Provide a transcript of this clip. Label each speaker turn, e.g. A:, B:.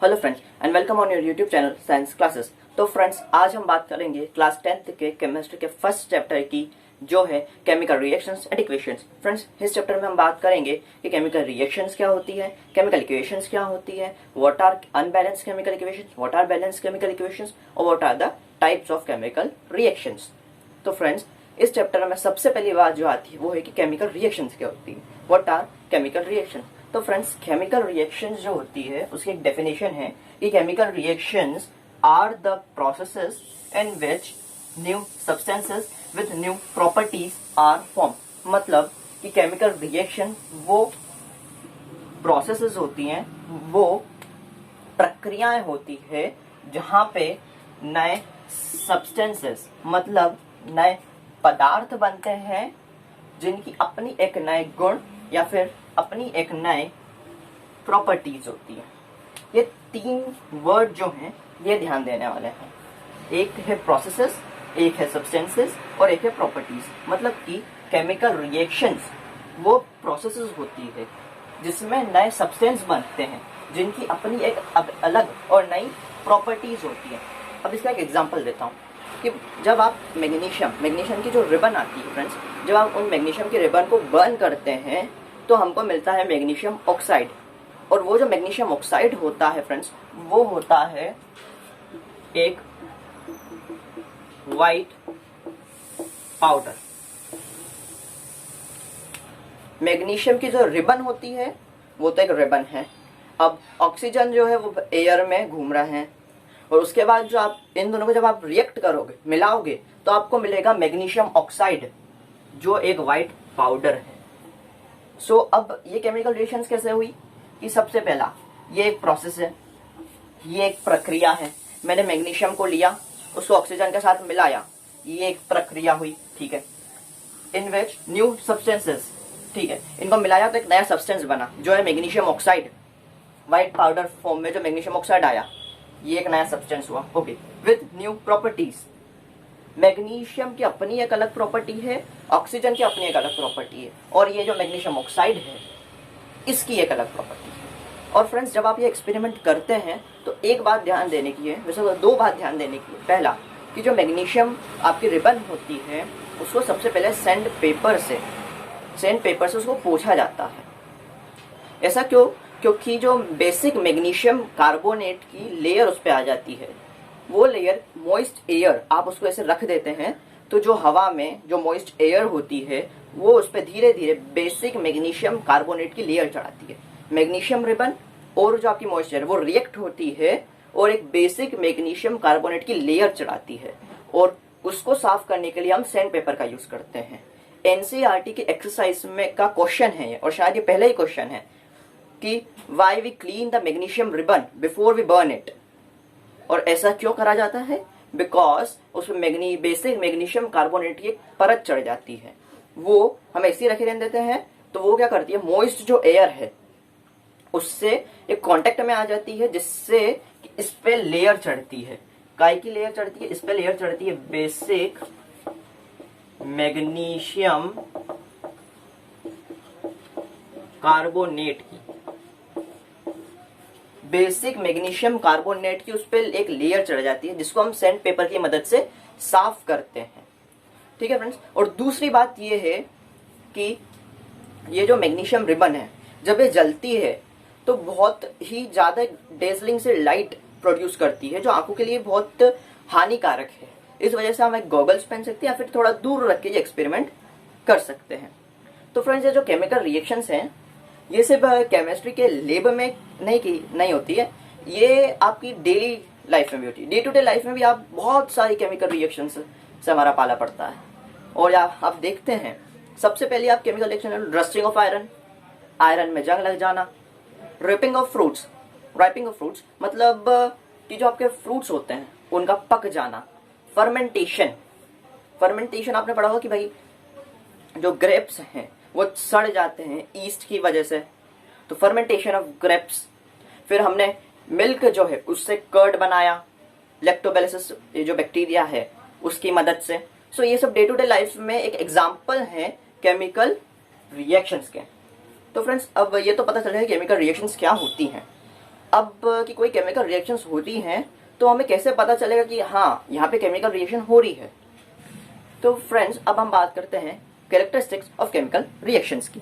A: Hello friends and welcome on your YouTube channel science classes. तो friends आज हम बात करेंगे क्लास 10th के केमिस्ट्री के फर्स्ट चैप्टर की, जो है chemical reactions and equations. Friends इस चैप्टर में हम बात करेंगे कि केमिकल रिएक्शंस क्या होती है, केमिकल इक्वेशंस क्या होती है, what are unbalanced chemical equations, what are balanced chemical equations और what are the types of chemical reactions. तो फ्रेंड्स इस चैप्टर में सबसे पहली बात जो आती है वो है कि केमिकल रिएक्शंस क्या होती है, व्हाट आर केमिकल रिएक्शंस। तो फ्रेंड्स केमिकल रिएक्शंस जो होती है उसकी एक डेफिनेशन है कि chemical reactions are the processes in which new substances with new properties are form. मतलब कि केमिकल रिएक्शन वो प्रोसेसेस होती हैं, वो प्रक्रियाएं होती है जहां पे नए सब्सटेंसेस मतलब नए पदार्थ बनते हैं जिनकी अपनी एक नए गुण या फिर अपनी एक नए प्रॉपर्टीज होती है। ये तीन वर्ड जो हैं ये ध्यान देने वाले हैं, एक है प्रोसेसेस, एक है सब्सटेंसेस और एक है प्रॉपर्टीज। मतलब कि केमिकल रिएक्शंस वो प्रोसेसेस होती है जिसमें नए सब्सटेंस बनते हैं जिनकी अपनी एक अलग और नई प्रॉपर्टीज होती है। अब इसका एक एग्जांपल देता हूँ कि जब आप मैग्नीशियम की जो रिबन आती है फ्रेंड्स, जब आप उन मैग्नीशियम के रिबन को बर्न करते हैं तो हमको मिलता है मैग्नीशियम ऑक्साइड। और वो जो मैग्नीशियम ऑक्साइड होता है फ्रेंड्स वो होता है एक वाइट पाउडर। मैग्नीशियम की जो रिबन होती है वो तो एक रिबन है। अब ऑक्सीजन जो है वो एयर में घूम रहा है और उसके बाद जो आप इन दोनों को जब आप रिएक्ट करोगे, मिलाओगे, तो आपको मिलेगा मैग्नीशियम ऑक्साइड जो एक वाइट पाउडर है। सो अब ये केमिकल रिएक्शंस कैसे हुई कि सबसे पहला ये एक प्रोसेस है, ये एक प्रक्रिया है। मैंने मैग्नीशियम को लिया, उसको ऑक्सीजन के साथ मिलाया, ये एक प्रक्रिया हुई, ठीक है। इन विच न्यू सब्सटेंसेस, ठीक है, इनको मिलाया तो एक नया सब्सटेंस बना जो है magnesium oxide. White powder form में जो मैग्नीशियम ऑक्साइड आया ये एक नया सब्सटेंस हुआ, okay, with new properties. Magnesium की अपनी एक अलग प्रॉपर्टी है, ऑक्सीजन की अपनी एक अलग प्रॉपर्टी है और ये जो मैग्नीशियम ऑक्साइड है इसकी एक अलग प्रॉपर्टी है। और फ्रेंड्स जब आप ये एक्सपेरिमेंट करते हैं तो एक बात ध्यान देने की है, वैसे दो बात ध्यान देने की है। पहला कि जो मैग्नीशियम आपकी रिबन होती है उसको सबसे पहले सैंड पेपर से उसको पोंछा जाता है। ऐसा क्यों? क्योंकि जो बेसिक मैग्नीशियम कार्बोनेट की लेयर उस पर आ जाती है, वो लेयर मॉइस्ट एयर, आप उसको ऐसे रख देते हैं तो जो हवा में जो मॉइस्ट एयर होती है वो उस पर धीरे धीरे बेसिक मैग्नीशियम कार्बोनेट की लेयर चढ़ाती है। मैग्नीशियम रिबन और जो आपकी मॉइस्चर वो रिएक्ट होती है और एक बेसिक मैग्नीशियम कार्बोनेट की लेयर चढ़ाती है और उसको साफ करने के लिए हम सैंड पेपर का यूज करते हैं। एनसीईआरटी की एक्सरसाइज में का क्वेश्चन है और शायद ये पहला ही क्वेश्चन है कि why we clean the magnesium ribbon before we burn it. और ऐसा क्यों करा जाता है? बिकॉज उसमें बेसिक मैग्नीशियम कार्बोनेट की एक परत चढ़ जाती है, वो हम ऐसे रखे रहने देते हैं तो वो क्या करती है, मॉइस्ट जो एयर है उससे एक कांटेक्ट में आ जाती है जिससे इस पे लेयर चढ़ती है। काय की लेयर चढ़ती है? इस पे लेयर चढ़ती है बेसिक मैग्नीशियम कार्बोनेट की। बेसिक मैग्नीशियम कार्बोनेट की उस पे एक लेयर चढ़ जाती है जिसको हम सैंड पेपर की मदद से साफ करते हैं, ठीक है फ्रेंड्स। और दूसरी बात ये है कि ये जो मैग्नीशियम रिबन है जब ये जलती है तो बहुत ही ज्यादा डेजलिंग से लाइट प्रोड्यूस करती है जो आंखों के लिए बहुत हानिकारक है। इस वजह से हम एक गॉगल्स पहन सकते हैं या फिर थोड़ा दूर रख के ये एक्सपेरिमेंट कर सकते हैं। तो फ्रेंड्स ये जो केमिकल रिएक्शंस हैं ये सिर्फ केमिस्ट्री के लैब में नहीं होती है, ये आपकी डेली लाइफ में भी होती है। डे टू डे लाइफ में भी आप बहुत सारी केमिकल रिएक्शंस से हमारा पाला पड़ता है। और आप देखते हैं सबसे पहले आप chemical reaction, rusting of iron में जंग लग जाना, राइपिंग ऑफ फ्रूट्स मतलब कि जो आपके फ्रूट्स होते हैं उनका पक जाना, फर्मेंटेशन आपने पढ़ा होगा कि भाई जो ग्रेप्स हैं वो सड़ जाते हैं ईस्ट की वजह से, तो फर्मेंटेशन ऑफ ग्रेप्स। फिर हमने मिल्क जो है उससे कर्ड बनाया, लैक्टोबैसिलस ये जो बैक्टीरिया है उसकी मदद से। सो ये सब डे टू डे लाइफ में एक एग्जांपल है केमिकल रिएक्शंस के। तो फ्रेंड्स अब ये तो पता चल रहा है केमिकल रिएक्शंस क्या होती हैं। अब कि कोई केमिकल रिएक्शंस होती हैं तो हमें कैसे पता चलेगा कि हाँ यहाँ पे केमिकल रिएक्शन हो रही है। तो फ्रेंड्स अब हम बात करते हैं कैरेक्टरिस्टिक्स ऑफ केमिकल रिएक्शंस की।